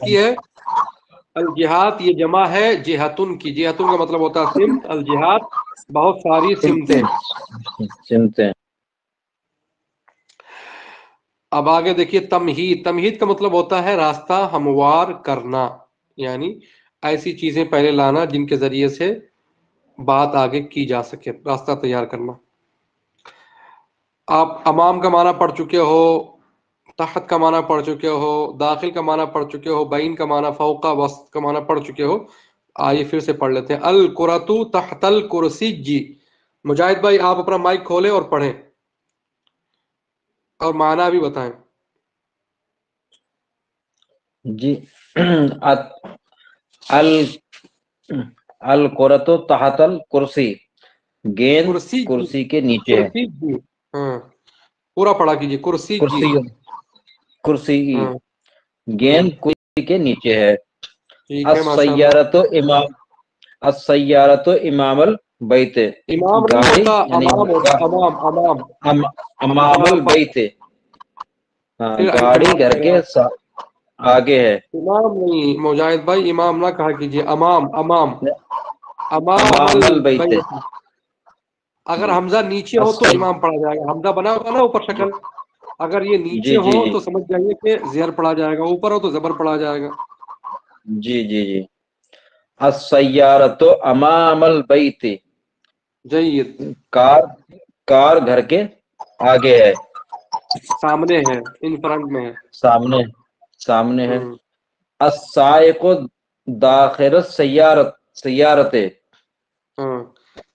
کی ہے؟ الجہات یہ جمع ہے جہتن کی. جہتن کا مطلب ہوتا ہے سمت. الجہات بہت ساری سمتیں. سمتیں. اب آگے دیکھیے تمہید. تمہید کا مطلب ہوتا ہے راستہ ہموار کرنا، یعنی ایسی چیزیں پہلے لانا جن کے ذریعے سے بات آگے کی جا سکے، راستہ تیار کرنا. آپ امام کا معنی پڑھ چکے ہو، تحت کا معنی پڑھ چکے ہو، داخل کا معنی پڑھ چکے ہو، بین کا معنی، فوقا وسط کا معنی پڑھ چکے ہو. آئیے پھر سے پڑھ لیتے ہیں. القرۃ تحت الکرسی. مجاہد بھائی آپ اپنا مائک کھولیں اور پڑھیں اور معنی بھی بتائیں. جی. القرۃ تحت الکرسی. گیند کرسی جی. کرسی کے نیچے ہے. کرسی جی. ہاں پورا پڑھا کیجیے. کرسی جی. کرسی کرسی ہاں گیند کرسی کے نیچے ہے. ٹھیک ہے ماشاء اللہ. السیارۃ امام السیارۃ امام البیت. امام نہیں گاڑی ہوتا، یعنی امام ہوتا. امام امام امام البیت. ہاں پھر گاڑی امام گھر ہے کے آگے ہے. امام نہیں مجاہد بھائی، امام نہ کہا کیجیے. امام امام امام امام البیت. البیت. اگر حمزہ نیچے ہو تو امام پڑھا جائے گا. حمزہ بنا ہوگا نا اوپر شکل. اگر یہ نیچے جی ہو جی جی تو سمجھ جائیے کہ زیر پڑھا جائے گا، اوپر ہو تو زبر پڑھا جائے گا. جی جی جی. السیارۃ امام البیت. جید. کار گھر کے آگے ہے. سامنے ہے، ان فرنٹ میں ہے. سامنے ہے. ہوں. السائق داخل سیارت. ہاں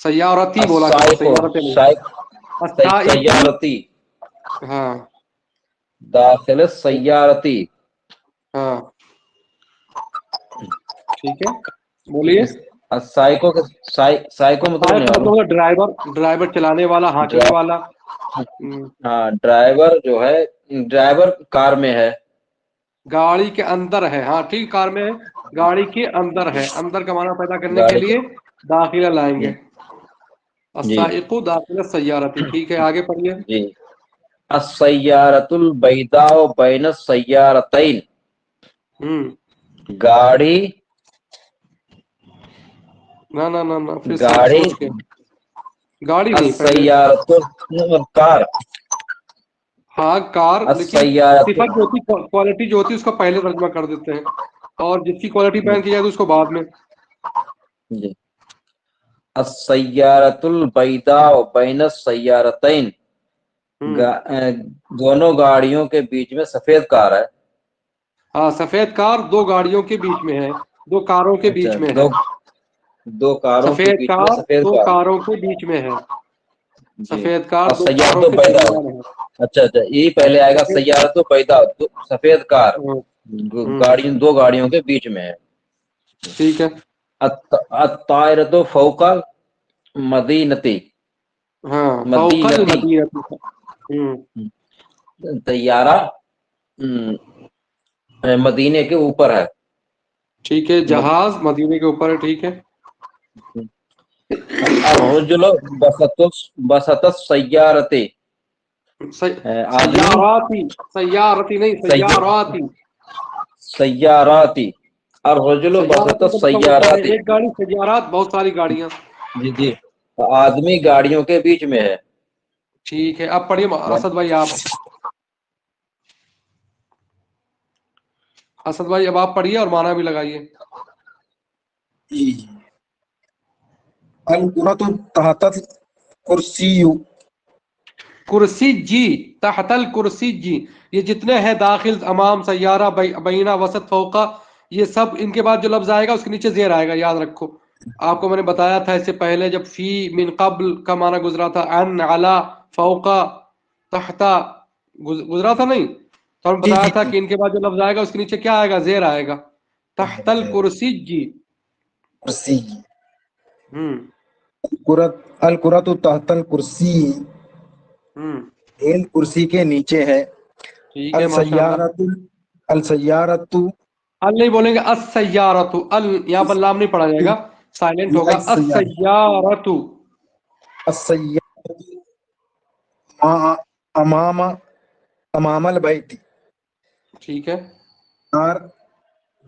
سیارتی بولا کیجیے، السائق سیارت نہیں. السائق. سیارتی ہاں داخل سیارتی. ہاں ٹھیک ہے بولیے. سائیکو سائیکو مطلب السائق نہیں کا مطلب معلوم. ہے ڈرائیور چلانے والا، ہانکنے والا. ہاں ڈرائیور جو ہے، ڈرائیور کار میں ہے. گاڑی کے اندر ہے. ہاں ٹھیک، کار میں ہے، گاڑی کے اندر ہے. اندر کا معنی پیدا کرنے کے گاڑی لیے داخلہ لائیں جی گے. جی السائق داخل سیارتی. ٹھیک ہے آگے پڑھیے. جی. السیارۃ البیضاء بین السیارتین. ہوں. گاڑی نہ پھر سے گاڑی سوچ کے. گاڑی نہیں پہلے. السیارۃ کار. ہاں کار، لیکن السیارۃ صفت جو ہوتی، کوالٹی جو ہوتی ہے اس کو پہلے ترجمہ کر دیتے ہیں، اور جس کی کوالٹی بیان کی جائے تو اس کو بعد میں. جی. السیارۃ البیضاء بین السیارتین. ہوں. دونوں گاڑیوں کے بیچ میں سفید کار ہے. ہاں سفید کار دو گاڑیوں کے بیچ میں ہے، دو کاروں کے اچھا بیچ میں ہے. دو کاروں کے سفید بیچ میں کار سفید دو کار. کاروں کے بیچ میں ہے. جی. سفید کار دو السیارۃ کاروں کے البیضاء. درمیان ہے. اچھا یہی پہلے آئے گا. سفید. سیارۃ البیضاء سفید کار ہوں. ہوں. دو گاڑیوں کے بیچ میں ہے. ٹھیک ہے. الطائرۃ فوق المدینۃ. ہاں فوق مدینتی. المدینہ. طیارہ مدینے کے اوپر ہے. ٹھیک ہے. جہاز مدینے کے اوپر ہے. ٹھیک ہے. الرجل بسط السیارۃ. آدمی سیارتی نہیں سیاراتی. سیارات. الرجل بسط سیارتی کا مطلب ہوتا ہے السیارات. ایک گاڑی، سیارات بہت ساری گاڑیاں. جی جی. آدمی گاڑیوں کے بیچ میں ہے. ٹھیک ہے اب پڑھیے اسد بھائی آپ. اسد بھائی اب آپ پڑھیے اور معنی بھی لگائیے. الکرۃ تحت الکرسی. کرسی جی تحت الکرسی جی. یہ جتنے ہیں داخل، امام، سیارہ، بینہ، وسط، فوقہ، یہ سب ان کے بعد جو لفظ آئے گا اس کے نیچے زیر آئے گا. یاد رکھو، آپ کو میں نے بتایا تھا اس سے پہلے جب فی من قبل کا معنی گزرا تھا، ان، علی، فوقہ، تحتا گزرا تھا نہیں، تو ہم نے جی بتایا جی تھا جی. کہ ان کے بعد جو لفظ آئے گا اس کے نیچے کیا آئے گا؟ زیر آئے گا. تحت الکرسی جی. کرسی. ہوں. الکرۃ تحت الکرسی. ہوں. گیند کرسی کے نیچے ہے. ٹھیک ہے ماشاء اللہ. السیارۃ السیارۃ. ال نہیں بولیں گے، السیارۃ. ال یہاں پر لام نہیں پڑا جائے گا، سائلنٹ ہوگا. السیارۃ. السیارۃ امام البیت. ٹھیک ہے. کار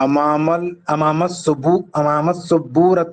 أمام السبورة।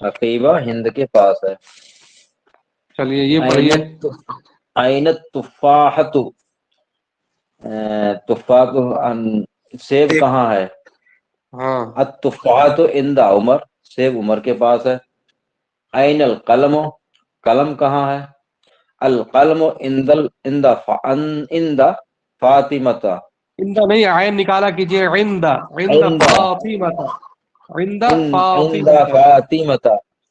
حقیبہ ہند کے پاس ہے. چلیے یہ پڑھیے. عین التفاحۃ، تفاح سیب کہاں ہے؟ ہاں التفاحۃ عند عمر، سیب عمر کے پاس ہے. عین القلم، قلم کہاں ہے؟ القلم عند فاطمہ. عند نہیں، عین نکالا کیجیے. عند عند عند فاطمہ، عند عند فاطمہ. فاطمہ،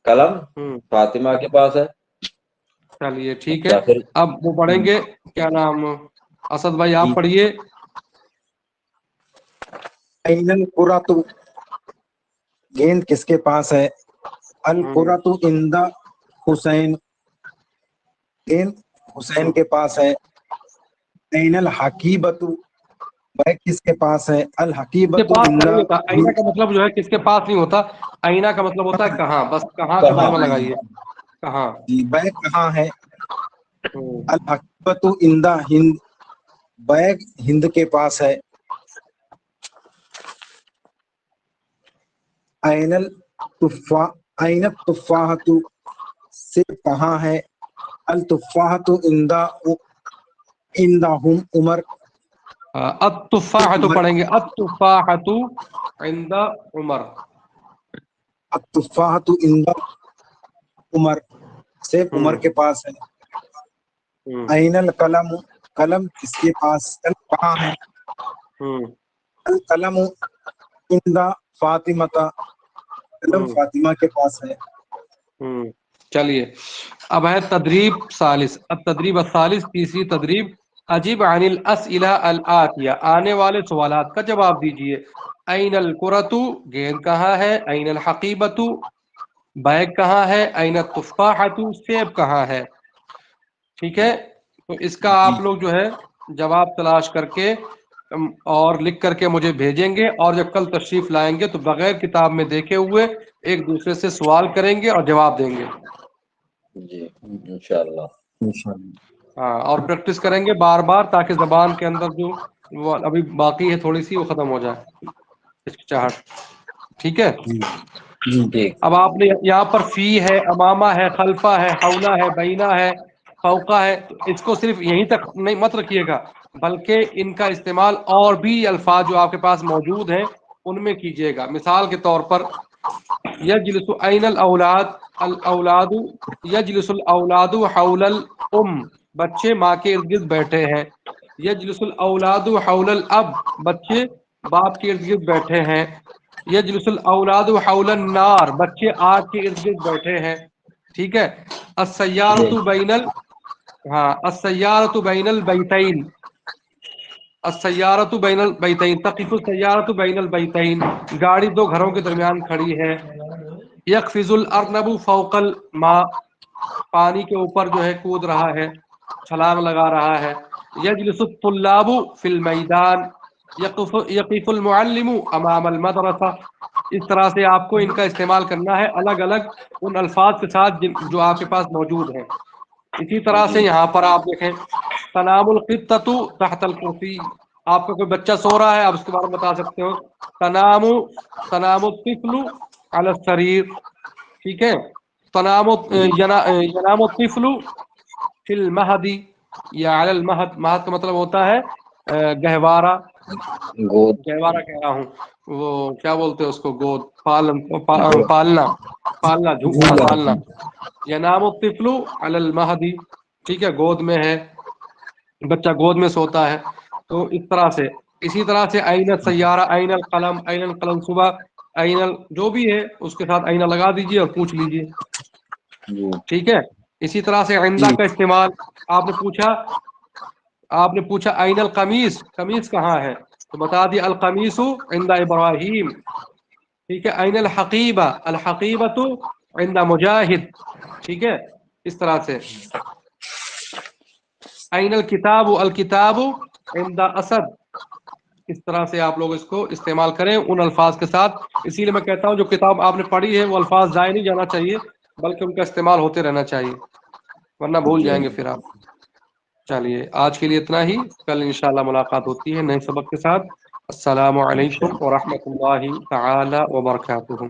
قلم ہوں، فاطمہ کے پاس ہے. چلیے ٹھیک ہے. اچھا پھر اب وہ پڑھیں گے، کیا نام، اسد بھائی آپ جی پڑھیے. عین القرۃ، گیند کس کے پاس ہے؟ القرۃ عند حسین، گیند حسین کے پاس ہے. عین الحقیبۃ، بیگ کس کے پاس ہے؟ کس کے الحقیبۃ پاس عند نہیں ہوتا آئینہ کا مطلب جو ہے کس کے پاس نہیں ہوتا. آئینہ کا مطلب ہوتا ہے کہاں، بس کہاں کا کہاں. ترجمہ لگائیے. کہاں. جی، بیگ کہاں ہے؟ ہوں، الحقیبۃ عند ہند، بیگ ہند کے پاس ہے. عین التفاحۃ، سیب کہاں ہے؟ التفاحۃ عندہم عمر. التفاحۃ پڑھیں گے. التفاحۃ عند عمر. التفاحۃ عند عمر، سیب عمر ہوں کے پاس ہے. ہوں عین القلم، قلم کس کے پاس، قلم کہاں ہے؟ ہوں القلم عند فاطمہ، قلم ہوں فاطمہ کے پاس ہے. ہوں چلیے اب ہے تدریب ثالث. التدریب الثالث، تیسری تدریب. عجیب عن الاسئلہ الآتیہ، آنے والے سوالات کا جواب دیجیے. عین القرۃ، گیند کہاں ہے؟ عین الحقیبۃ، بیگ کہاں ہے؟ عین التفاحۃ، سیب کہاں ہے؟ ٹھیک ہے. تو اس کا آپ لوگ جو ہے جواب تلاش کر کے اور لکھ کر کے مجھے بھیجیں گے، اور جب کل تشریف لائیں گے تو بغیر کتاب میں دیکھے ہوئے ایک دوسرے سے سوال کریں گے اور جواب دیں گے. جی انشاءاللہ. ہاں، اور پریکٹس کریں گے بار بار، تاکہ زبان کے اندر جو وہ ابھی باقی ہے تھوڑی سی، وہ ختم ہو جائے ہچکچاہٹ. ٹھیک ہے. ٹھیک. اب آپ نے یہاں پر فی ہے، امامہ ہے، خلفہ ہے، حولہ ہے، بینہ ہے، فوقہ ہے. تو اس کو صرف یہیں تک نہیں مت رکھیے گا، بلکہ ان کا استعمال اور بھی الفاظ جو آپ کے پاس موجود ہیں ان میں کیجیے گا. مثال کے طور پر یجلس عین الاولاد، الاولاد یجلس الاولاد حول الام، بچے ماں کے ارد گرد بیٹھے ہیں. یجلس الاولاد حول الاب، بچے باپ کے ارد گرد بیٹھے ہیں. یجلس الاولاد حول النار، بچے آگ کے ارد گرد بیٹھے ہیں. ٹھیک ہے. السیارۃ بین السیارۃ بین البیتین، السیارۃ بین البیتین، تقف السیارۃ بین البیتین، گاڑی دو گھروں کے درمیان کھڑی ہے. یقفز الارنب فوق الماء، پانی کے اوپر جو ہے کود رہا ہے، چھلانگ لگا رہا ہے. یجلس الطلاب فی المیدان، یقف المعلم امام المدرسہ. اس طرح سے آپ کو ان کا استعمال کرنا ہے الگ الگ ان الفاظ کے ساتھ جو آپ کے پاس موجود ہیں. اسی طرح سے یہاں پر آپ دیکھیں تنام القطۃ تحت الکرسی، آپ کا کوئی بچہ سو رہا ہے، آپ اس کے بارے میں بتا سکتے ہو تنام الطفل علی السریر. ٹھیک ہے. ینام الطفل فی المہد یا علی المہد، مہد کا مطلب ہوتا ہے گہوارہ. گود. گہوارہ کہہ رہا ہوں، وہ کیا بولتے ہیں اس کو، گود، پالنا، پالنا پالنا. ینام الطفل علی المہد، ٹھیک ہے، گود میں ہے، بچہ گود میں سوتا ہے. تو اس طرح سے. اسی طرح سے عین السیارہ، عین القلم، عین القلم صبح، جو بھی ہے اس کے ساتھ آئینہ لگا دیجئے اور پوچھ لیجئے. ٹھیک ہے. اسی طرح سے عندہ کا استعمال، آپ نے پوچھا عین القمیص، قمیص کہاں ہے، تو بتا دی القمیص عند ابراہیم. ٹھیک ہے. عین الحقیبہ، الحقیبۃ عند مجاہد. ٹھیک ہے. اس طرح سے. عین الکتاب، الکتاب عند اسد. اس طرح سے آپ لوگ اس کو استعمال کریں ان الفاظ کے ساتھ. اسی لیے میں کہتا ہوں جو کتاب آپ نے پڑھی ہے وہ الفاظ ضائع نہیں جانا چاہیے، بلکہ ان کا استعمال ہوتے رہنا چاہیے، ورنہ بھول جائیں گے پھر آپ. چلیے آج کے لیے اتنا ہی، کل انشاءاللہ ملاقات ہوتی ہے نئے سبق کے ساتھ. السلام علیکم ورحمۃ اللہ تعالی وبرکاتہ.